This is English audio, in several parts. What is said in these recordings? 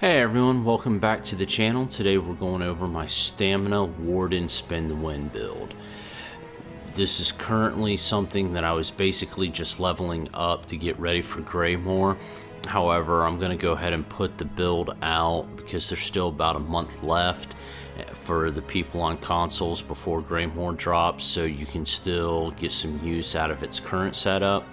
Hey everyone, welcome back to the channel. Today we're going over my Stamina Warden Spin build. This is currently something that I was basically just leveling up to get ready for Greymoor. However, I'm going to go ahead and put the build out because there's still about a month left for the people on consoles before Greymoor drops, so you can still get some use out of its current setup.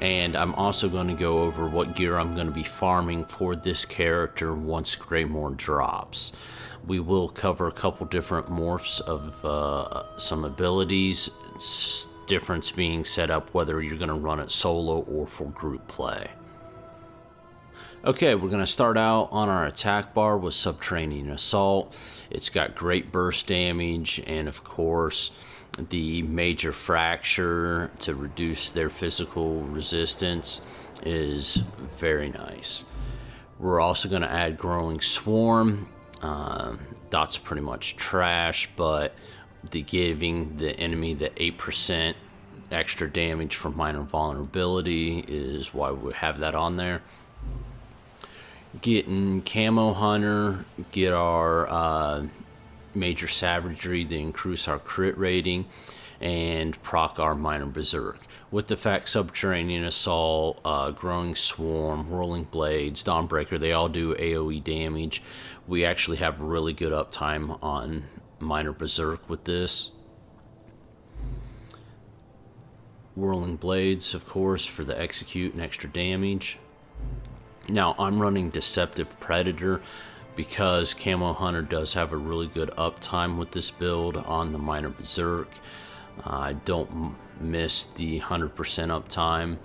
And I'm also going to go over what gear I'm going to be farming for this character once Greymoor drops. We will cover a couple different morphs of some abilities, difference being set up whether you're going to run it solo or for group play. Okay, we're going to start out on our attack bar with Subterranean Assault. It's got great burst damage and of course the major fracture to reduce their physical resistance is very nice. We're also going to add Growing Swarm. That's pretty much trash, but giving the enemy the 8% extra damage from minor vulnerability is why we have that on there. Getting Camo Hunter, get our Major Savagery to increase our crit rating, and proc our Minor Berserk. With the fact Subterranean Assault, Growing Swarm, Whirling Blades, Dawnbreaker, they all do AoE damage. We actually have really good uptime on Minor Berserk with this. Whirling Blades, of course, for the execute and extra damage. Now, I'm running Deceptive Predator because Camo Hunter does have a really good uptime with this build on the Minor Berserk. I don't miss the 100% uptime,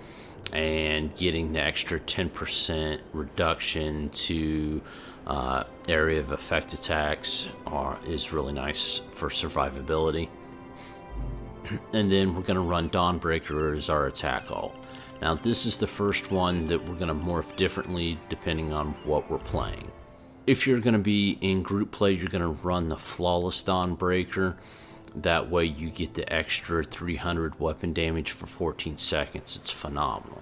and getting the extra 10% reduction to area of effect attacks is really nice for survivability. And then we're going to run Dawnbreaker as our attack ult. Now this is the first one that we're going to morph differently depending on what we're playing. If you're going to be in group play, you're going to run the Flawless Dawnbreaker. That way you get the extra 300 weapon damage for 14 seconds. It's phenomenal.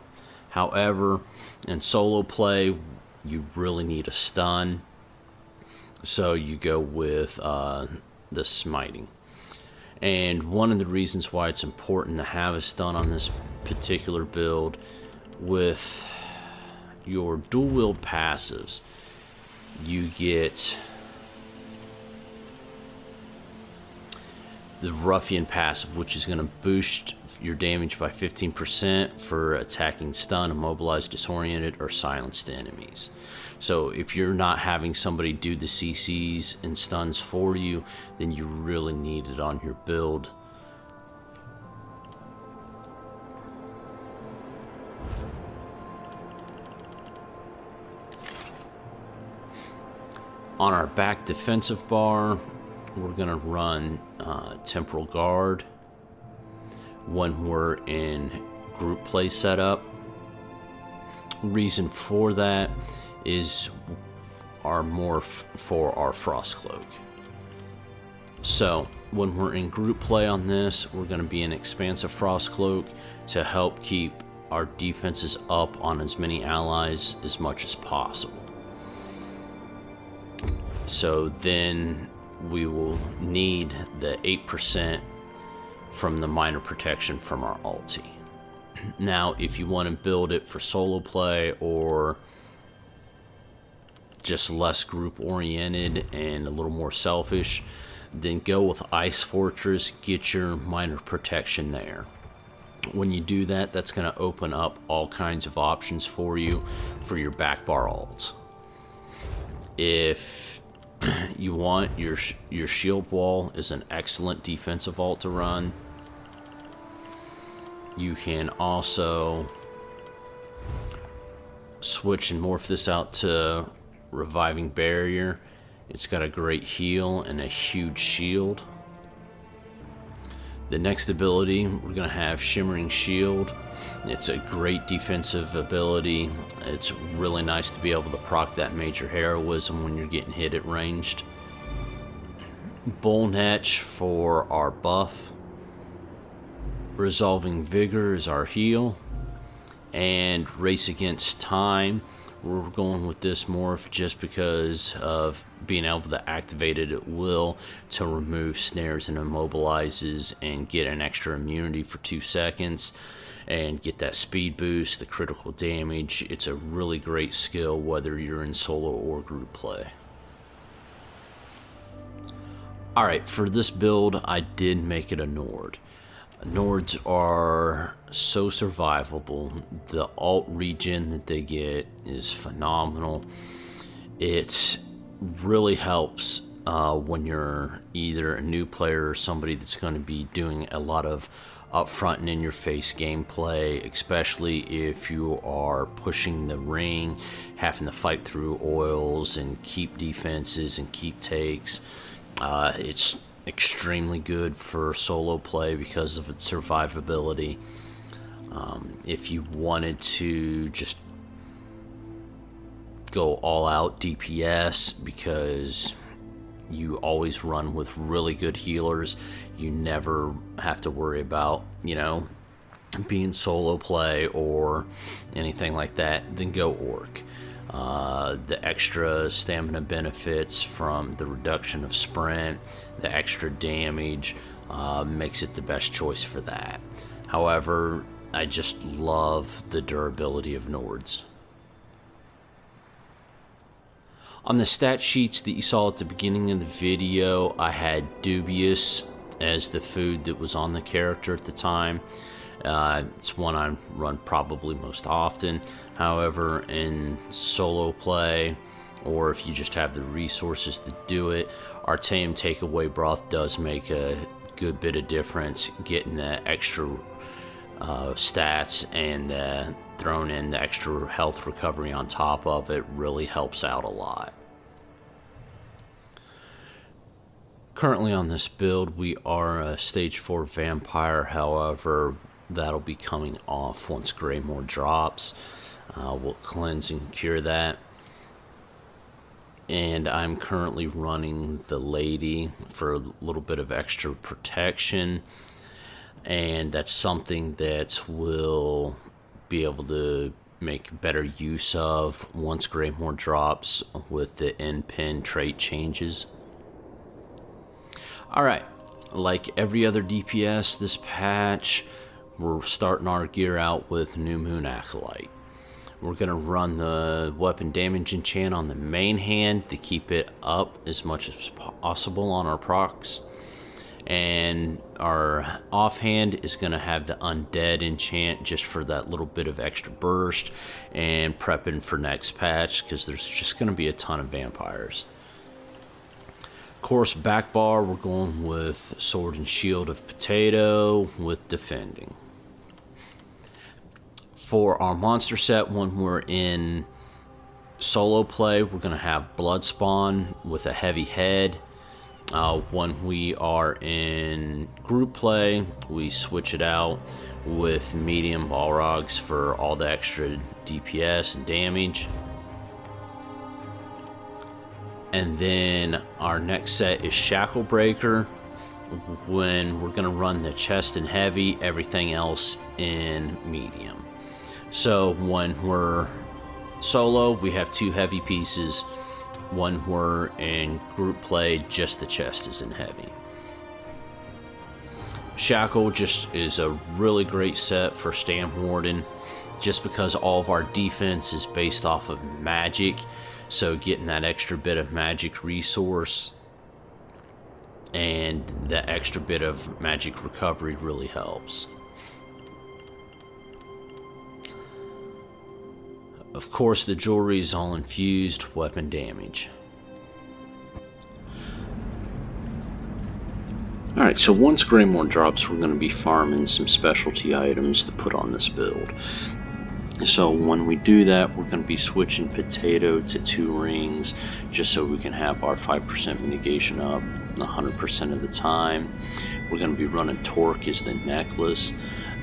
However, in solo play, you really need a stun. So you go with the Smiting. And one of the reasons why it's important to have a stun on this particular build, with your dual wield passives, you get the Ruffian passive, which is going to boost your damage by 15% for attacking stun, immobilized, disoriented, or silenced enemies. So if you're not having somebody do the CCs and stuns for you, then you really need it on your build. On our back defensive bar, we're going to run Temporal Guard when we're in group play setup. Reason for that is our morph for our Frost Cloak. So when we're in group play on this, we're going to be an Expansive Frost Cloak to help keep our defenses up on as many allies as much as possible. So then we will need the 8% from the minor protection from our ulti. Now, if you want to build it for solo play or just less group oriented and a little more selfish, then go with Ice Fortress, get your minor protection there. When you do that, that's going to open up all kinds of options for you for your back bar ults. If you want, your shield wall is an excellent defensive ult to run. You can also switch and morph this out to Reviving Barrier. It's got a great heal and a huge shield. The next ability, we're going to have Shimmering Shield. It's a great defensive ability. It's really nice to be able to proc that Major Heroism when you're getting hit at ranged. Bullnetch for our buff. Resolving Vigor is our heal. And Race Against Time, We're going with this morph just because of being able to activate it at will to remove snares and immobilizes and get an extra immunity for 2 seconds and get that speed boost, the critical damage. It's a really great skill whether you're in solo or group play. Alright, for this build I did make it a Nord. Nords are so survivable. The alt regen that they get is phenomenal. It really helps when you're either a new player or somebody that's going to be doing a lot of upfront and in your face gameplay, especially if you are pushing the ring, having to fight through oils and keep defenses and keep takes. It's extremely good for solo play because of its survivability. If you wanted to just go all out DPS because you always run with really good healers, you never have to worry about, you know, being solo play or anything like that, then go Orc. The extra stamina benefits from the reduction of sprint, the extra damage, makes it the best choice for that. However, I just love the durability of Nords. On the stat sheets that you saw at the beginning of the video, I had Dubious as the food that was on the character at the time. It's one I run probably most often. However, in solo play, or if you just have the resources to do it, Artaeum Takeaway Broth does make a good bit of difference. Getting the extra stats and throwing in the extra health recovery on top of it really helps out a lot. Currently on this build, we are a stage 4 vampire. However, that'll be coming off once Greymore drops. We'll cleanse and cure that. And I'm currently running the lady for a little bit of extra protection, and that's something that will be able to make better use of once Greymore drops with the end pin trait changes. Alright, like every other DPS this patch, we're starting our gear out with New Moon Acolyte. We're going to run the weapon damage enchant on the main hand to keep it up as much as possible on our procs. And our offhand is going to have the undead enchant just for that little bit of extra burst and prepping for next patch because there's just going to be a ton of vampires. Of course, back bar, we're going with Sword and Shield of Potato with defending. For our monster set, when we're in solo play, we're going to have Bloodspawn with a heavy head. When we are in group play, we switch it out with medium Balrogs for all the extra DPS and damage. And then our next set is Shacklebreaker, when we're going to run the chest in heavy, everything else in medium. So when we're solo, we have 2 heavy pieces. When we're in group play, just the chest is in heavy. Shackle just is a really great set for Stamden Warden, just because all of our defense is based off of magic. So getting that extra bit of magic resource and the extra bit of magic recovery really helps. Of course, the jewelry is all infused weapon damage. Alright, so once Greymore drops, we're going to be farming some specialty items to put on this build. So when we do that, we're going to be switching Potato to 2 rings, just so we can have our 5% mitigation up 100% of the time. We're going to be running Torque as the necklace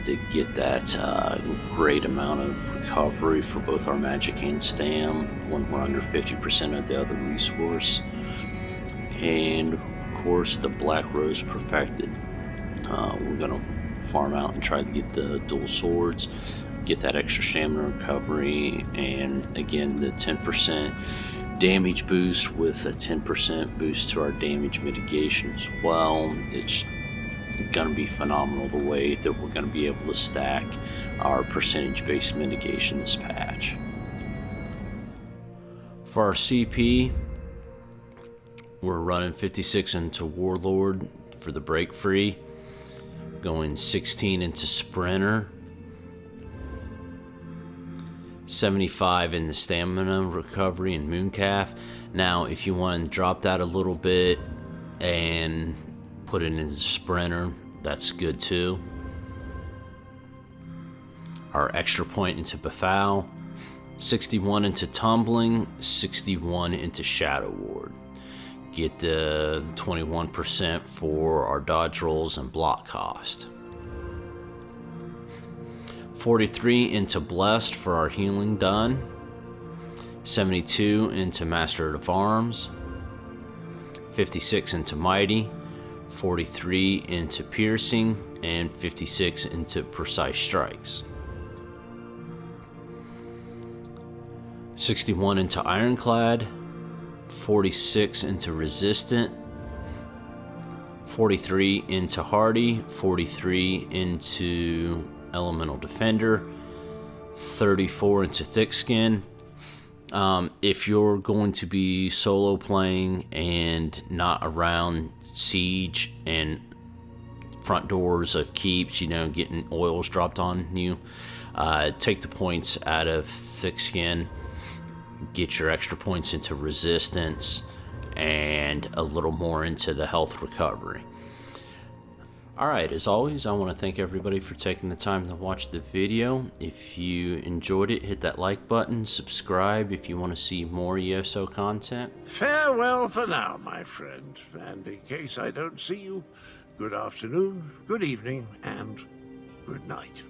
to get that great amount of recovery for both our magic and stam when we're under 50% of the other resource. And of course, the Black Rose Perfected. We're going to farm out and try to get the dual swords. get that extra stamina recovery, and again the 10% damage boost with a 10% boost to our damage mitigation as well. It's going to be phenomenal the way that we're going to be able to stack our percentage based mitigation this patch. For our CP, we're running 56 into Warlord for the break free, going 16 into Sprinter, 75 in the stamina recovery and Mooncalf. Now if you want to drop that a little bit and put it into Sprinter, that's good too. Our extra point into Befoul, 61 into Tumbling, 61 into Shadow Ward. Get the 21% for our dodge rolls and block cost. 43 into Blessed for our healing done. 72 into Master of Arms. 56 into Mighty. 43 into Piercing. And 56 into Precise Strikes. 61 into Ironclad. 46 into Resistant. 43 into Hardy. 43 into Elemental Defender. 34 into Thick Skin. If you're going to be solo playing and not around siege and front doors of keeps, you know, getting oils dropped on you, take the points out of Thick Skin, get your extra points into Resistance, and a little more into the health recovery. Alright, as always, I want to thank everybody for taking the time to watch the video. If you enjoyed it, hit that like button, subscribe if you want to see more ESO content. Farewell for now, my friend, and in case I don't see you, good afternoon, good evening, and good night.